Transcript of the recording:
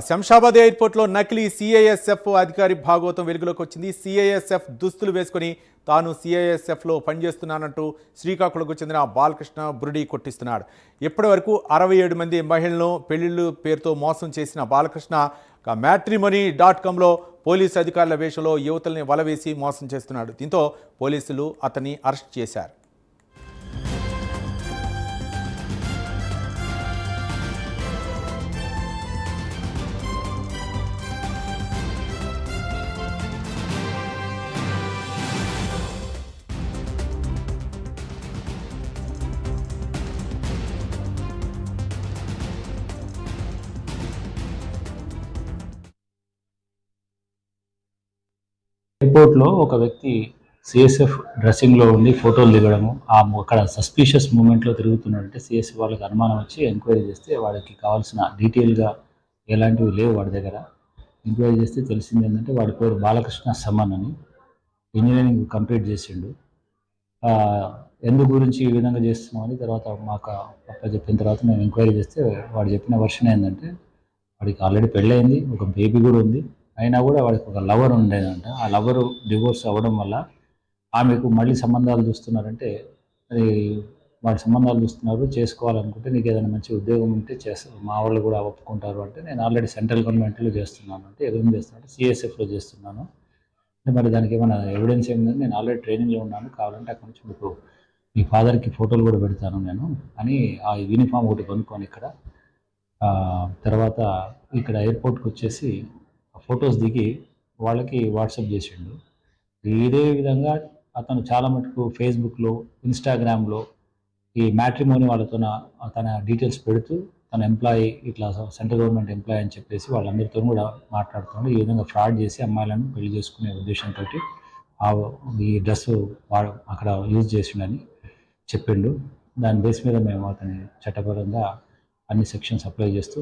శంషాబాద్ ఎయిర్పోర్ట్లో నకిలీ సిఐఎస్ఎఫ్ అధికారి భాగవతం వెలుగులోకి వచ్చింది. సిఐఎస్ఎఫ్ దుస్తులు వేసుకుని తాను సిఐఎస్ఎఫ్లో పనిచేస్తున్నానంటూ శ్రీకాకుళంకు చెందిన బాలకృష్ణ బురుడి కొట్టిస్తున్నాడు. ఇప్పటి వరకు 67 మంది మహిళలను పెళ్లిళ్ళు పేరుతో మోసం చేసిన బాలకృష్ణ matrimony.comలో పోలీసు అధికారుల వేషంలో యువతల్ని వలవేసి మోసం చేస్తున్నాడు. దీంతో పోలీసులు అతన్ని అరెస్ట్ చేశారు. ఎయిర్పోర్ట్లో ఒక వ్యక్తి సిఎస్ఎఫ్ డ్రెస్సింగ్లో ఉండి ఫోటోలు దిగడము, అక్కడ సస్పీషియస్ మూమెంట్లో తిరుగుతున్నాడంటే సిఎస్ఎఫ్ వాళ్ళకి అనుమానం వచ్చి ఎంక్వైరీ చేస్తే వాడికి కావాల్సిన డీటెయిల్గా ఎలాంటివి లేవు వాడి దగ్గర. ఎంక్వైరీ చేస్తే తెలిసింది ఏంటంటే వాడి పేరు బాలకృష్ణ సమన్ అని, ఇంజనీరింగ్ కంప్లీట్ చేసిండు. ఎందు గురించి ఈ విధంగా చేస్తున్నామని తర్వాత మాకు చెప్పిన తర్వాత మేము ఎంక్వైరీ చేస్తే వాడు చెప్పిన వర్షన్ ఏంటంటే వాడికి ఆల్రెడీ పెళ్ళయింది, ఒక బేబీ కూడా ఉంది. అయినా కూడా వాడికి ఒక లవర్ ఉండేదంట. ఆ లవరు డివోర్స్ అవ్వడం వల్ల ఆమెకు మళ్ళీ సంబంధాలు చూస్తున్నారంటే, అది వాడి సంబంధాలు చూస్తున్నారు, చేసుకోవాలనుకుంటే నీకు ఏదైనా మంచి ఉద్యోగం ఉంటే మా వాళ్ళు కూడా ఒప్పుకుంటారు అంటే, నేను ఆల్రెడీ సెంట్రల్ గవర్నమెంట్లో చేస్తున్నాను అంటే, ఏం చేస్తున్నాను సిఎస్ఎఫ్లో చేస్తున్నాను అంటే, మరి దానికి ఏమైనా ఎవిడెన్స్ ఏమిందని, నేను ఆల్రెడీ ట్రైనింగ్లో ఉన్నాను, కావాలంటే అక్కడి నుంచి మీకు మీ ఫాదర్కి ఫోటోలు కూడా పెడతాను నేను అని ఆ యూనిఫామ్ ఒకటి కొనుక్కొని ఇక్కడ తర్వాత ఇక్కడ ఎయిర్పోర్ట్కి వచ్చేసి ఫొటోస్ దిగి వాళ్ళకి వాట్సాప్ చేసిండు. ఇదే విధంగా అతను చాలా మటుకు ఫేస్బుక్లో, ఇన్స్టాగ్రామ్లో ఈ మ్యాట్రిమోనీ వాళ్ళతో తన డీటెయిల్స్ పెడుతూ తన ఎంప్లాయీ ఇట్లా సెంట్రల్ గవర్నమెంట్ ఎంప్లాయీ అని చెప్పేసి వాళ్ళందరితో కూడా మాట్లాడుతున్నాడు. ఈ విధంగా ఫ్రాడ్ చేసి అమ్మాయిలను పెళ్లి చేసుకునే ఉద్దేశంతో ఈ డ్రెస్ అక్కడ యూజ్ చేసిండని చెప్పిండు. దాని బేస్ మీద మేము అతని చట్టపరంగా అన్ని సెక్షన్స్ అప్లై చేస్తూ